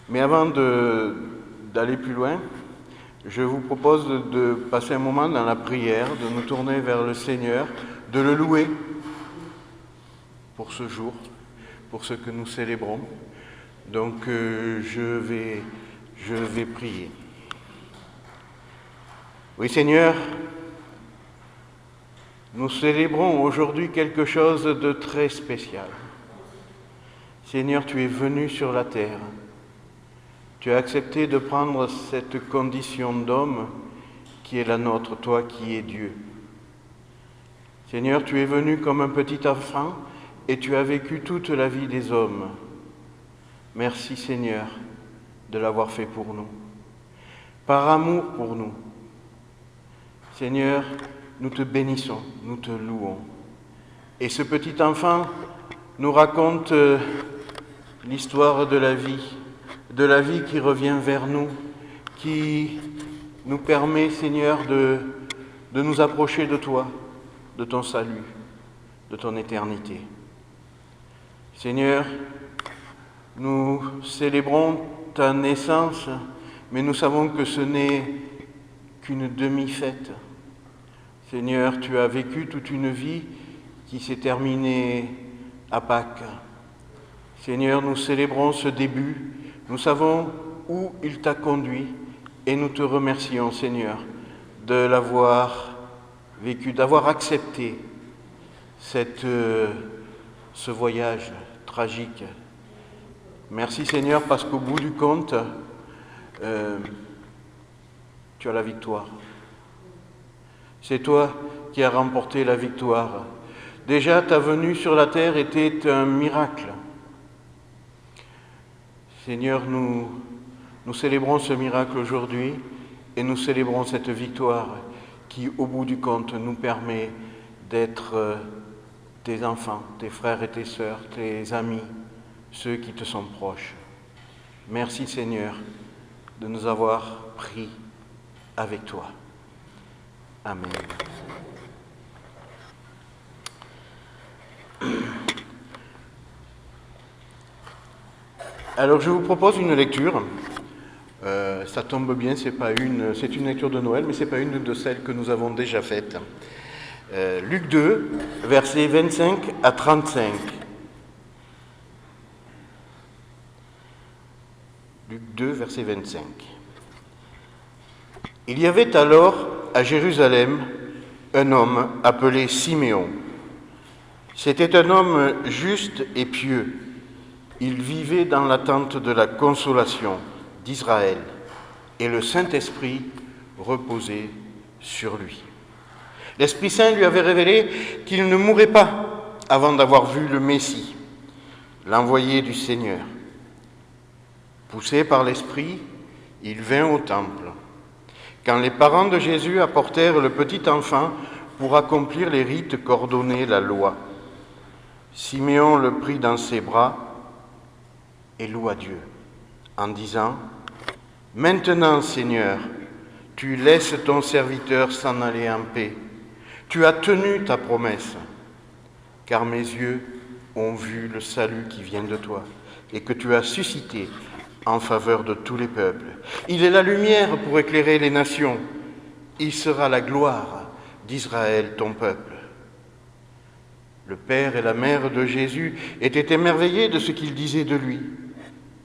Mais avant d'aller plus loin, je vous propose de passer un moment dans la prière, de nous tourner vers le Seigneur, de le louer pour ce jour, pour ce que nous célébrons. Donc je vais prier. Oui Seigneur, nous célébrons aujourd'hui quelque chose de très spécial. Seigneur, tu es venu sur la terre. Tu as accepté de prendre cette condition d'homme qui est la nôtre, toi qui es Dieu. Seigneur, tu es venu comme un petit enfant et tu as vécu toute la vie des hommes. Merci Seigneur de l'avoir fait pour nous, par amour pour nous. Seigneur, nous te bénissons, nous te louons. Et ce petit enfant nous raconte l'histoire de la vie qui revient vers nous, qui nous permet, Seigneur, de nous approcher de toi, de ton salut, de ton éternité. Seigneur, nous célébrons ta naissance, mais nous savons que ce n'est qu'une demi-fête. Seigneur, tu as vécu toute une vie qui s'est terminée à Pâques. Seigneur, nous célébrons ce début, nous savons où il t'a conduit et nous te remercions, Seigneur, de l'avoir vécu, d'avoir accepté ce voyage tragique. Merci Seigneur parce qu'au bout du compte, tu as la victoire. C'est toi qui as remporté la victoire. Déjà, ta venue sur la terre était un miracle. Seigneur, nous célébrons ce miracle aujourd'hui et nous célébrons cette victoire qui, au bout du compte, nous permet d'être tes enfants, tes frères et tes sœurs, tes amis, ceux qui te sont proches. Merci Seigneur de nous avoir pris avec toi. Amen. Alors je vous propose une lecture. Ça tombe bien, c'est une lecture de Noël, mais ce n'est pas une de celles que nous avons déjà faites. Luc 2, versets 25 à 35. Luc 2, verset 25. Il y avait alors à Jérusalem un homme appelé Siméon. C'était un homme juste et pieux. Il vivait dans l'attente de la consolation d'Israël et le Saint-Esprit reposait sur lui. L'Esprit Saint lui avait révélé qu'il ne mourrait pas avant d'avoir vu le Messie, l'envoyé du Seigneur. Poussé par l'Esprit, il vint au temple. Quand les parents de Jésus apportèrent le petit enfant pour accomplir les rites qu'ordonnait la loi, Siméon le prit dans ses bras et loua Dieu en disant : « Maintenant, Seigneur, tu laisses ton serviteur s'en aller en paix. Tu as tenu ta promesse, car mes yeux ont vu le salut qui vient de toi et que tu as suscité en faveur de tous les peuples. Il est la lumière pour éclairer les nations. Il sera la gloire d'Israël, ton peuple. » Le père et la mère de Jésus étaient émerveillés de ce qu'il disait de lui.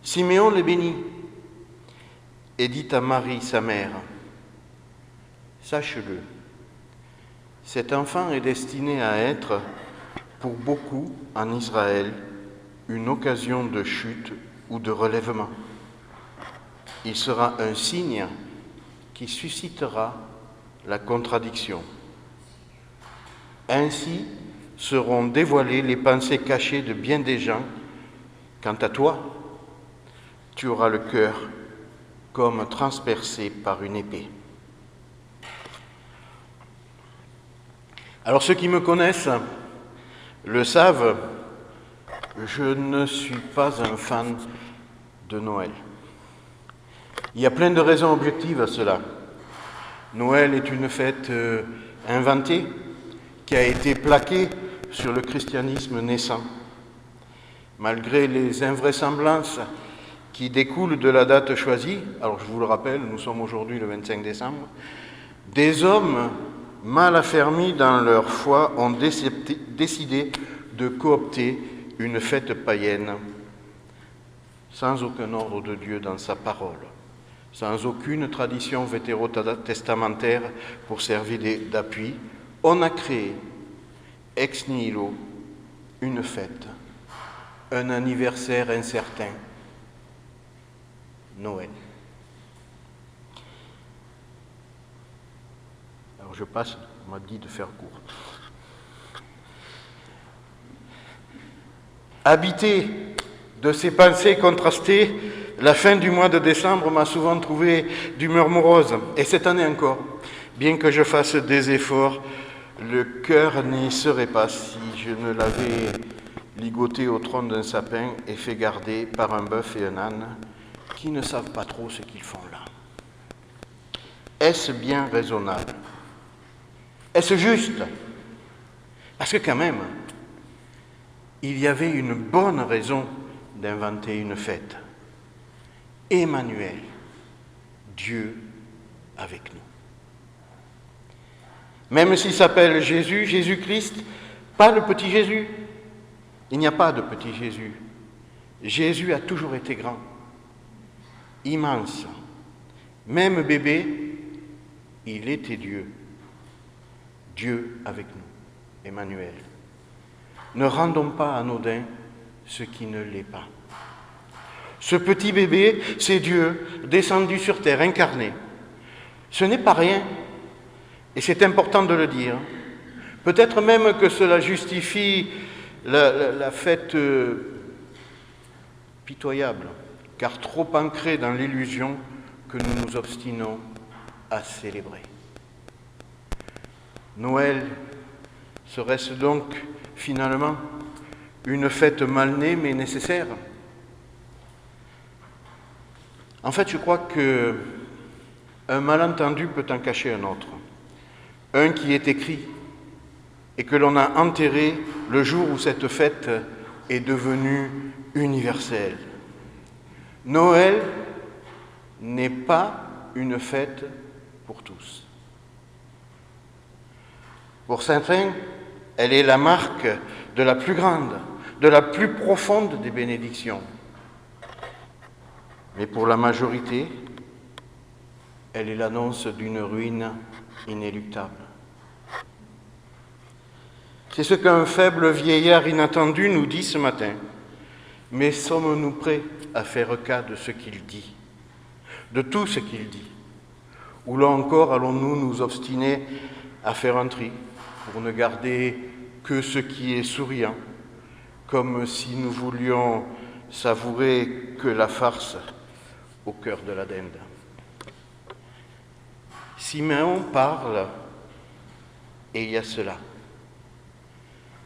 Siméon les bénit et dit à Marie, sa mère : « Sache-le, cet enfant est destiné à être, pour beaucoup en Israël, une occasion de chute ou de relèvement. Il sera un signe qui suscitera la contradiction. Ainsi seront dévoilées les pensées cachées de bien des gens. Quant à toi, tu auras le cœur comme transpercé par une épée. » Alors ceux qui me connaissent le savent, je ne suis pas un fan de Noël. Il y a plein de raisons objectives à cela. Noël est une fête inventée qui a été plaquée sur le christianisme naissant. Malgré les invraisemblances qui découle de la date choisie, alors je vous le rappelle, nous sommes aujourd'hui le 25 décembre, des hommes mal affermis dans leur foi ont décidé de coopter une fête païenne sans aucun ordre de Dieu dans sa parole, sans aucune tradition vétérotestamentaire pour servir d'appui. On a créé ex nihilo une fête, un anniversaire incertain, Noël. Alors je passe, on m'a dit de faire court. Habité de ces pensées contrastées, la fin du mois de décembre m'a souvent trouvé d'humeur morose. Et cette année encore, bien que je fasse des efforts, le cœur n'y serait pas si je ne l'avais ligoté au tronc d'un sapin et fait garder par un bœuf et un âne qui ne savent pas trop ce qu'ils font là. Est-ce bien raisonnable? Est-ce juste? Parce que quand même, il y avait une bonne raison d'inventer une fête. Emmanuel, Dieu avec nous. Même s'il s'appelle Jésus, Jésus-Christ, pas le petit Jésus. Il n'y a pas de petit Jésus. Jésus a toujours été grand, immense. Même bébé, il était Dieu. Dieu avec nous, Emmanuel. Ne rendons pas anodin ce qui ne l'est pas. Ce petit bébé, c'est Dieu descendu sur terre, incarné. Ce n'est pas rien, et c'est important de le dire. Peut-être même que cela justifie la fête pitoyable, car trop ancrée dans l'illusion que nous nous obstinons à célébrer. Noël serait-ce donc finalement une fête mal née mais nécessaire? En fait, je crois qu'un malentendu peut en cacher un autre, un qui est écrit et que l'on a enterré le jour où cette fête est devenue universelle. Noël n'est pas une fête pour tous. Pour certains, elle est la marque de la plus grande, de la plus profonde des bénédictions. Mais pour la majorité, elle est l'annonce d'une ruine inéluctable. C'est ce qu'un faible vieillard inattendu nous dit ce matin. Mais sommes-nous prêts à faire cas de ce qu'il dit, de tout ce qu'il dit? Ou là encore, allons-nous nous obstiner à faire un tri pour ne garder que ce qui est souriant, comme si nous voulions savourer que la farce au cœur de la dinde? Siméon parle et il y a cela.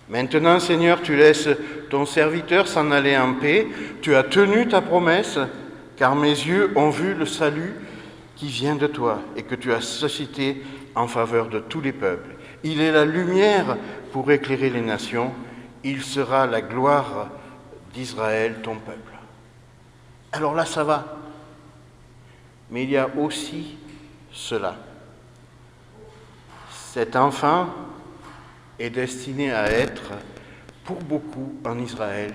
Maintenant, Seigneur, tu laisses ton serviteur s'en aller en paix. Tu as tenu ta promesse, car mes yeux ont vu le salut qui vient de toi et que tu as suscité en faveur de tous les peuples. Il est la lumière pour éclairer les nations. Il sera la gloire d'Israël, ton peuple. Alors là, ça va. Mais il y a aussi cela. Cet enfant est destiné à être, pour beaucoup en Israël,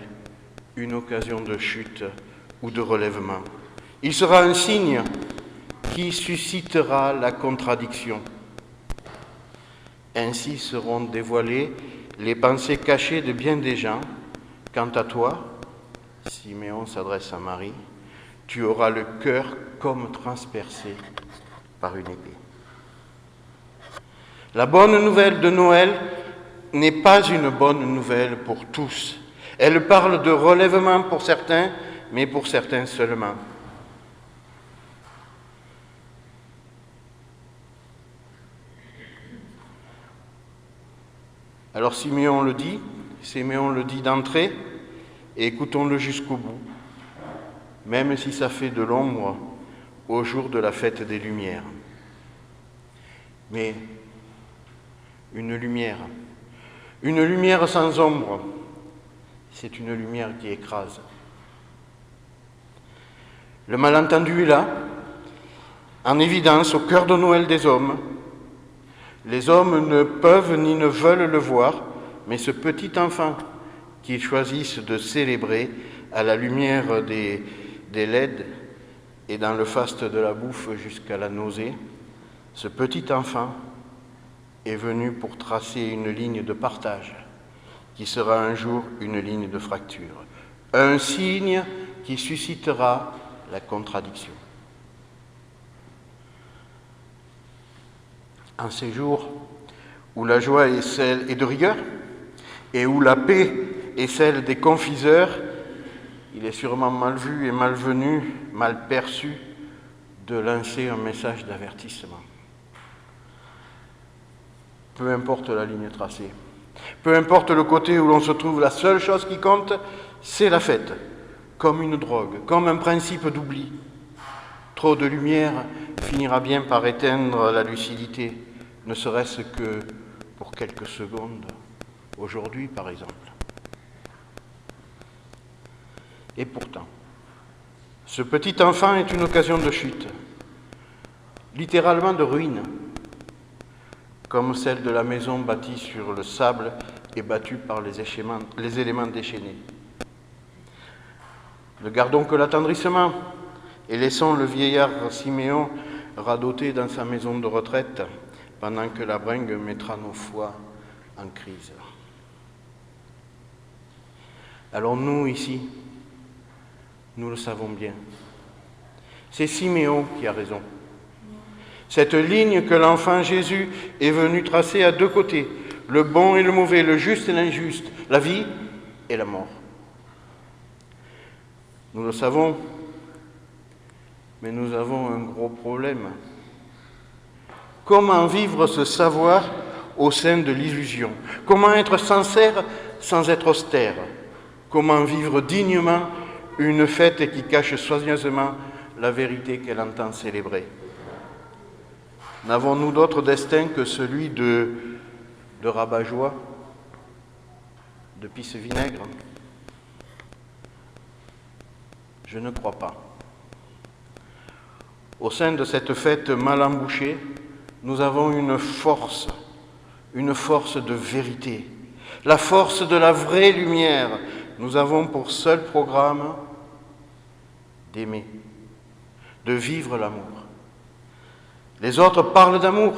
une occasion de chute ou de relèvement. Il sera un signe qui suscitera la contradiction. Ainsi seront dévoilées les pensées cachées de bien des gens. Quant à toi, Siméon s'adresse à Marie, tu auras le cœur comme transpercé par une épée. La bonne nouvelle de Noël n'est pas une bonne nouvelle pour tous. Elle parle de relèvement pour certains, mais pour certains seulement. Alors Siméon le dit d'entrée, et écoutons-le jusqu'au bout, même si ça fait de l'ombre au jour de la fête des Lumières. Mais une lumière sans ombre, c'est une lumière qui écrase. Le malentendu est là, en évidence au cœur de Noël des hommes. Les hommes ne peuvent ni ne veulent le voir, mais ce petit enfant qu'ils choisissent de célébrer à la lumière des LED et dans le faste de la bouffe jusqu'à la nausée, ce petit enfant est venu pour tracer une ligne de partage qui sera un jour une ligne de fracture, un signe qui suscitera la contradiction. En ces jours où la joie est de rigueur et où la paix est celle des confiseurs, il est sûrement mal vu et malvenu, mal perçu, de lancer un message d'avertissement. Peu importe la ligne tracée, peu importe le côté où l'on se trouve, la seule chose qui compte, c'est la fête, comme une drogue, comme un principe d'oubli. Trop de lumière finira bien par éteindre la lucidité, ne serait-ce que pour quelques secondes, aujourd'hui par exemple. Et pourtant, ce petit enfant est une occasion de chute, littéralement de ruine, comme celle de la maison bâtie sur le sable et battue par les éléments déchaînés. Ne gardons que l'attendrissement et laissons le vieillard Siméon radoter dans sa maison de retraite pendant que la bringue mettra nos foies en crise. Alors nous, ici, nous le savons bien. C'est Siméon qui a raison. Cette ligne que l'enfant Jésus est venu tracer à deux côtés, le bon et le mauvais, le juste et l'injuste, la vie et la mort. Nous le savons, mais nous avons un gros problème. Comment vivre ce savoir au sein de l'illusion? Comment être sincère sans être austère? Comment vivre dignement une fête qui cache soigneusement la vérité qu'elle entend célébrer? N'avons-nous d'autre destin que celui de rabat-joie, de pisse-vinaigre? Je ne crois pas. Au sein de cette fête mal embouchée, nous avons une force de vérité, la force de la vraie lumière. Nous avons pour seul programme d'aimer, de vivre l'amour. Les autres parlent d'amour,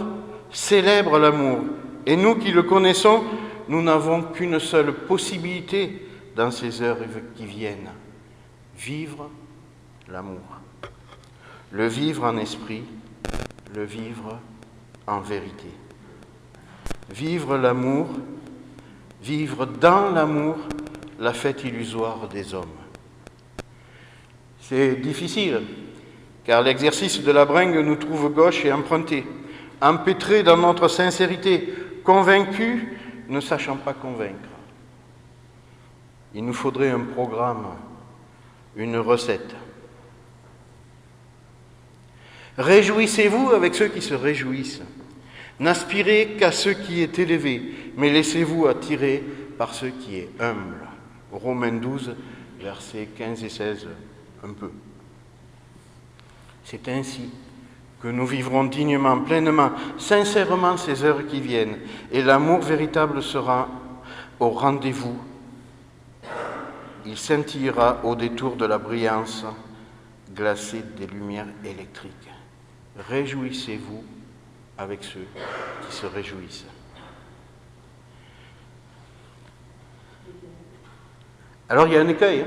célèbrent l'amour, et nous qui le connaissons, nous n'avons qu'une seule possibilité dans ces heures qui viennent, vivre l'amour. Le vivre en esprit, le vivre en vérité. Vivre l'amour, vivre dans l'amour la fête illusoire des hommes. C'est difficile, car l'exercice de la bringue nous trouve gauche et emprunté, empêtrés dans notre sincérité, convaincus, ne sachant pas convaincre. Il nous faudrait un programme, une recette. Réjouissez-vous avec ceux qui se réjouissent. N'aspirez qu'à ce qui est élevé, mais laissez-vous attirer par ce qui est humble. Romains 12, versets 15 et 16, un peu. C'est ainsi que nous vivrons dignement, pleinement, sincèrement ces heures qui viennent, et l'amour véritable sera au rendez-vous. Il scintillera au détour de la brillance glacée des lumières électriques. Réjouissez-vous avec ceux qui se réjouissent. Alors il y a un écueil.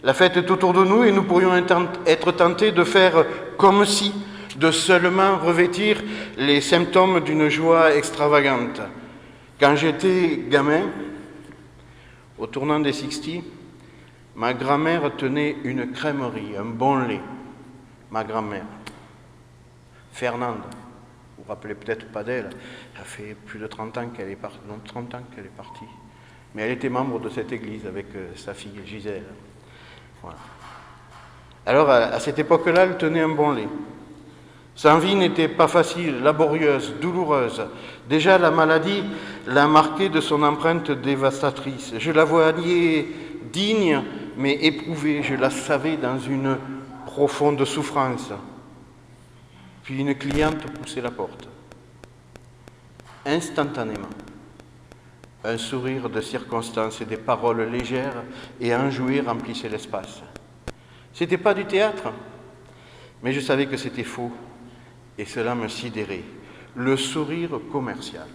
La fête est autour de nous et nous pourrions être tentés de faire comme si, de seulement revêtir les symptômes d'une joie extravagante. Quand j'étais gamin, au tournant des 60, ma grand-mère tenait une crèmerie, un bon lait. Ma grand-mère, Fernande, vous vous rappelez peut-être pas d'elle, ça fait plus de 30 ans qu'elle est partie, non 30 ans qu'elle est partie, mais elle était membre de cette église avec sa fille Gisèle. Voilà. Alors à cette époque-là, elle tenait un bon lait. Sa vie n'était pas facile, laborieuse, douloureuse. Déjà la maladie l'a marquée de son empreinte dévastatrice. Je la voyais digne, mais éprouvée. Je la savais dans une profonde souffrance. Puis une cliente poussait la porte. Instantanément, un sourire de circonstance et des paroles légères et enjouées remplissaient l'espace. C'était pas du théâtre, mais je savais que c'était faux et cela me sidérait. Le sourire commercial,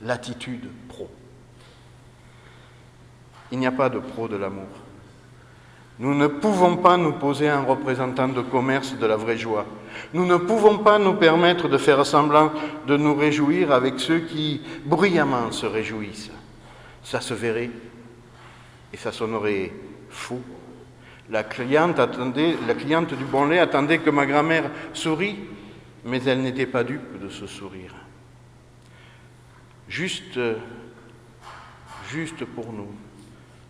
l'attitude pro. Il n'y a pas de pro de l'amour. Nous ne pouvons pas nous poser un représentant de commerce de la vraie joie. Nous ne pouvons pas nous permettre de faire semblant de nous réjouir avec ceux qui bruyamment se réjouissent. Ça se verrait et ça sonnerait fou. La cliente du bon lait attendait que ma grand-mère sourie, mais elle n'était pas dupe de ce sourire. Juste pour nous,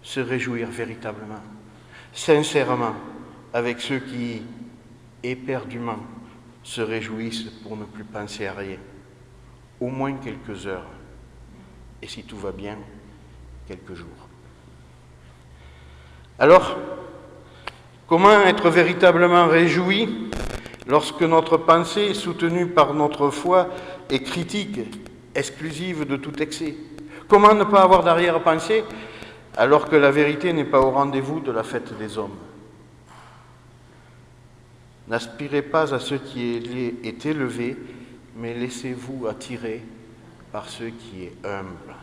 se réjouir véritablement, sincèrement, avec ceux qui, éperdument, se réjouissent pour ne plus penser à rien. Au moins quelques heures, et si tout va bien, quelques jours. Alors, comment être véritablement réjoui lorsque notre pensée, soutenue par notre foi, est critique, exclusive de tout excès? Comment ne pas avoir d'arrière-pensée alors que la vérité n'est pas au rendez-vous de la fête des hommes? N'aspirez pas à ce qui est élevé, mais laissez-vous attirer par ce qui est humble.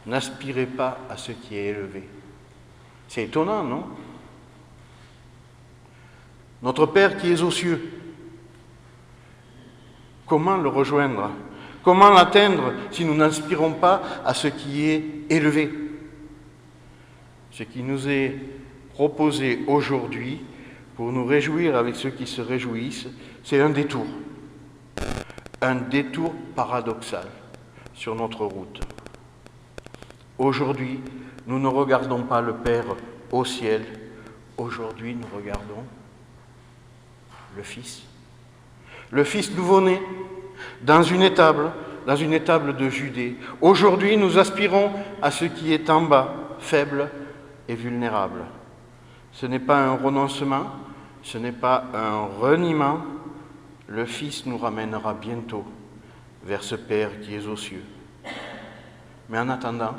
N'aspirez pas à ce qui est élevé. C'est étonnant, non? Notre Père qui est aux cieux, comment le rejoindre? Comment l'atteindre si nous n'aspirons pas à ce qui est élevé? Ce qui nous est proposé aujourd'hui pour nous réjouir avec ceux qui se réjouissent, c'est un détour paradoxal sur notre route. Aujourd'hui, nous ne regardons pas le Père au ciel, aujourd'hui nous regardons le Fils nouveau-né, dans une étable de Judée. Aujourd'hui, nous aspirons à ce qui est en bas, faible et vulnérable. Ce n'est pas un renoncement, ce n'est pas un reniement. Le Fils nous ramènera bientôt vers ce Père qui est aux cieux. Mais en attendant,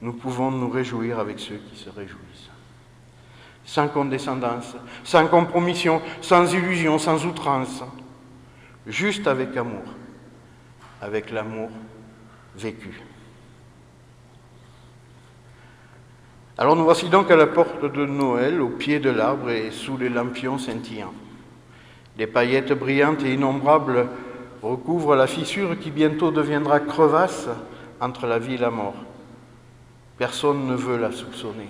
nous pouvons nous réjouir avec ceux qui se réjouissent. Sans condescendance, sans compromission, sans illusion, sans outrance, juste avec amour, avec l'amour vécu. Alors nous voici donc à la porte de Noël, au pied de l'arbre et sous les lampions scintillants. Les paillettes brillantes et innombrables recouvrent la fissure qui bientôt deviendra crevasse entre la vie et la mort. Personne ne veut la soupçonner,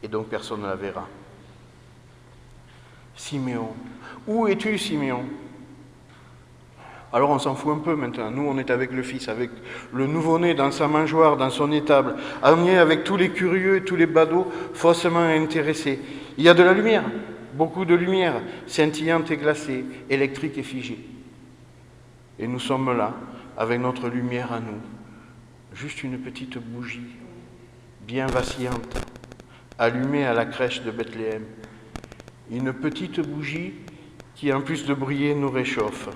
et donc personne ne la verra. Siméon, où es-tu, Siméon? Alors on s'en fout un peu maintenant. Nous, on est avec le Fils, avec le nouveau-né dans sa mangeoire, dans son étable. On est avec tous les curieux et tous les badauds faussement intéressés. Il y a de la lumière, beaucoup de lumière, scintillante et glacée, électrique et figée. Et nous sommes là, avec notre lumière à nous. Juste une petite bougie, bien vacillante, allumée à la crèche de Bethléem. Une petite bougie qui, en plus de briller, nous réchauffe.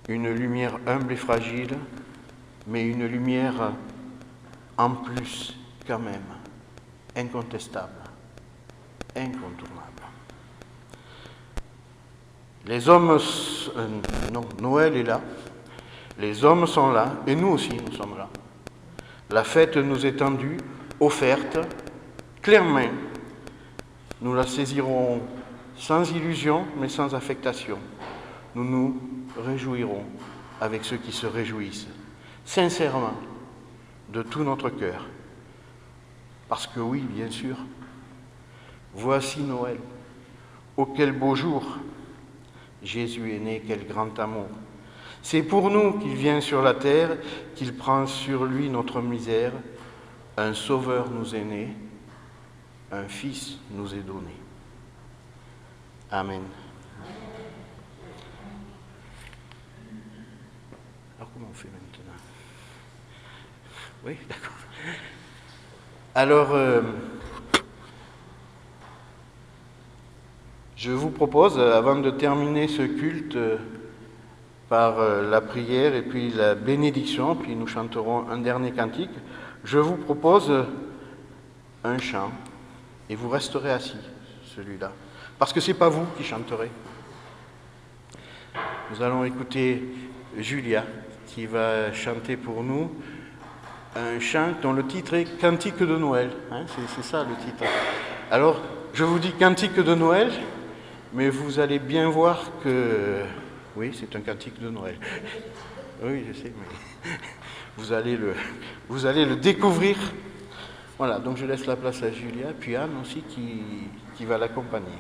Une lumière humble et fragile, mais une lumière en plus, quand même, incontestable, incontournable. Les hommes, Noël est là, les hommes sont là, et nous aussi nous sommes là. La fête nous est tendue, offerte, clairement. Nous la saisirons sans illusion, mais sans affectation. Nous nous réjouirons avec ceux qui se réjouissent, sincèrement, de tout notre cœur. Parce que oui, bien sûr, voici Noël. Oh, quel beau jour! Jésus est né, quel grand amour! C'est pour nous qu'il vient sur la terre, qu'il prend sur lui notre misère. Un sauveur nous est né, un fils nous est donné. Amen. Alors comment on fait maintenant? Oui, d'accord. Alors, Je vous propose, avant de terminer ce culte, par la prière et puis la bénédiction, puis nous chanterons un dernier cantique, je vous propose un chant, et vous resterez assis, celui-là, parce que ce n'est pas vous qui chanterez. Nous allons écouter Julia, qui va chanter pour nous un chant dont le titre est Cantique de Noël. Hein, c'est ça le titre. Alors, je vous dis Cantique de Noël, mais vous allez bien voir que... Oui, c'est un cantique de Noël. Oui, je sais, mais vous allez le découvrir. Voilà, donc je laisse la place à Julia, puis Anne aussi qui va l'accompagner.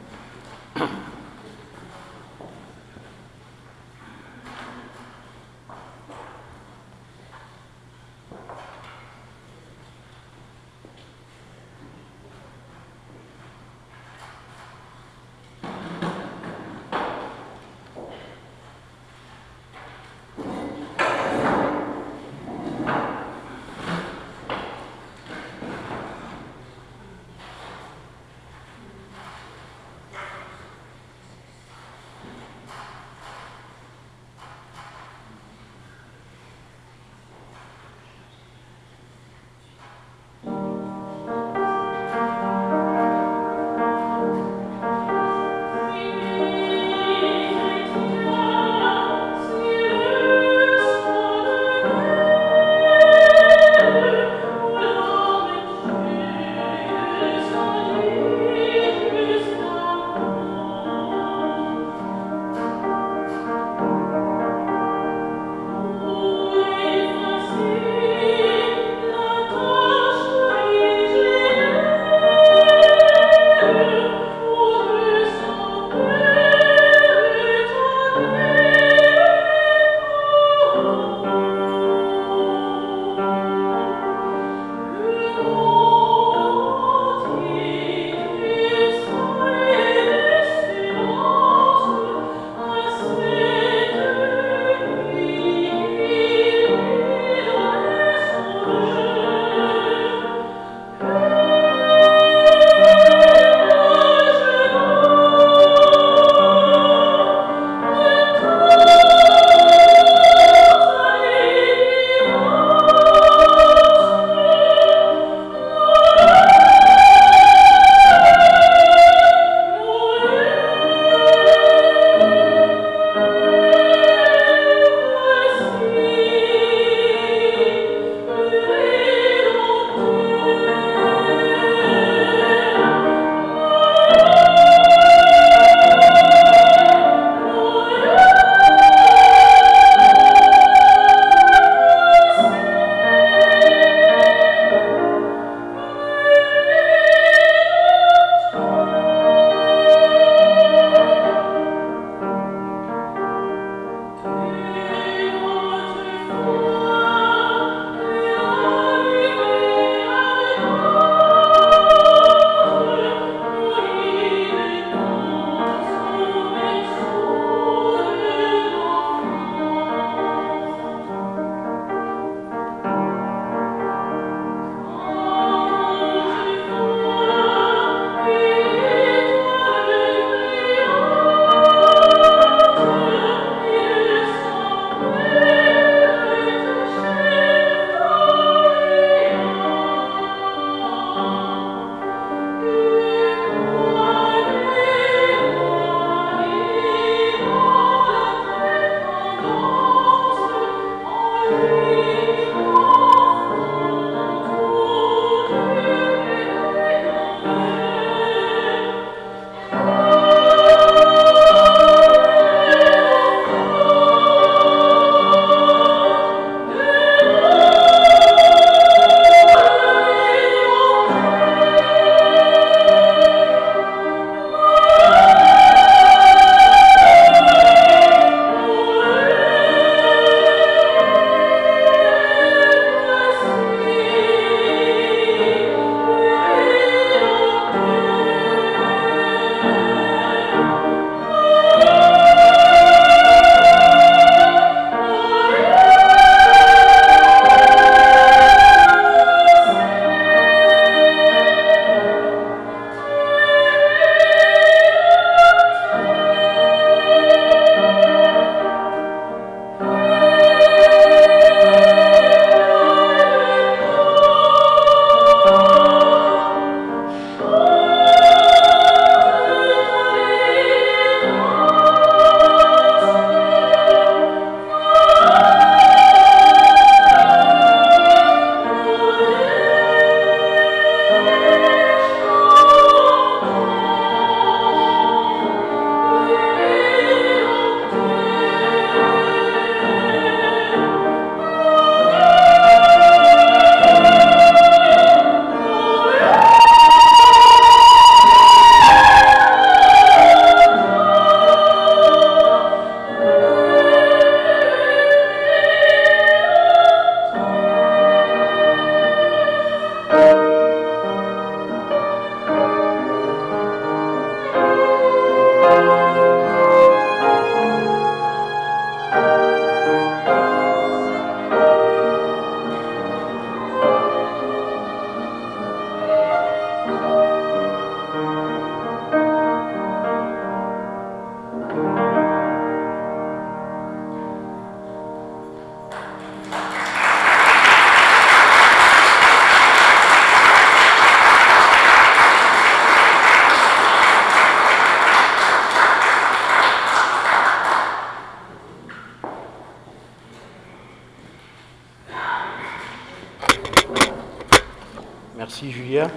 Merci Julia.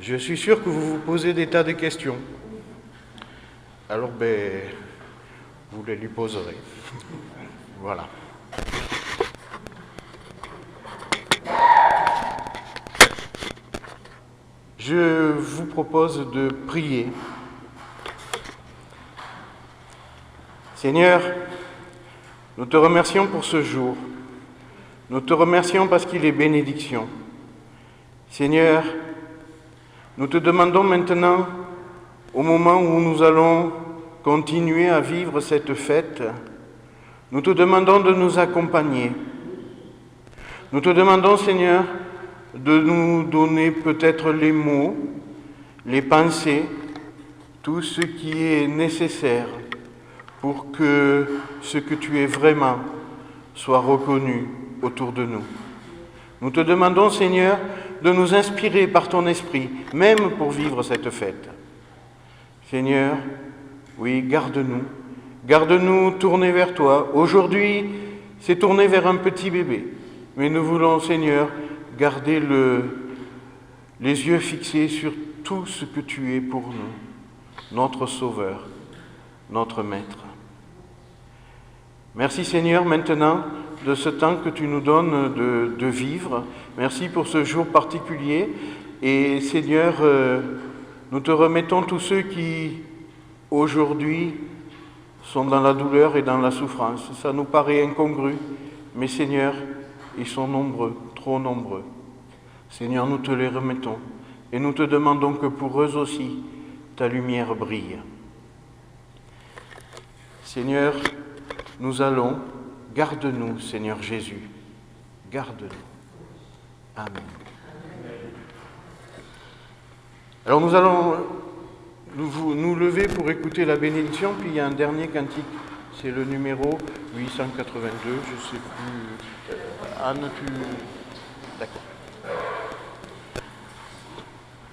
Je suis sûr que vous vous posez des tas de questions. Alors, vous les lui poserez. Voilà. Je vous propose de prier. Seigneur, nous te remercions pour ce jour. Nous te remercions parce qu'il est bénédiction. Seigneur, nous te demandons maintenant, au moment où nous allons continuer à vivre cette fête, nous te demandons de nous accompagner. Nous te demandons, Seigneur, de nous donner peut-être les mots, les pensées, tout ce qui est nécessaire pour que ce que tu es vraiment soit reconnu autour de nous. Nous te demandons, Seigneur, de nous inspirer par ton esprit, même pour vivre cette fête. Seigneur, oui, garde-nous tournés vers toi. Aujourd'hui, c'est tourné vers un petit bébé, mais nous voulons, Seigneur, garder les yeux fixés sur tout ce que tu es pour nous, notre Sauveur, notre Maître. Merci Seigneur maintenant de ce temps que tu nous donnes de vivre. Merci pour ce jour particulier. Et Seigneur, nous te remettons tous ceux qui, aujourd'hui, sont dans la douleur et dans la souffrance. Ça nous paraît incongru, mais Seigneur, ils sont nombreux, trop nombreux. Seigneur, nous te les remettons et nous te demandons que pour eux aussi, ta lumière brille. Seigneur, nous allons, garde-nous, Seigneur Jésus, garde-nous. Amen. Alors nous allons nous lever pour écouter la bénédiction, puis il y a un dernier cantique, c'est le numéro 882, je ne sais plus. Anne, tu... D'accord.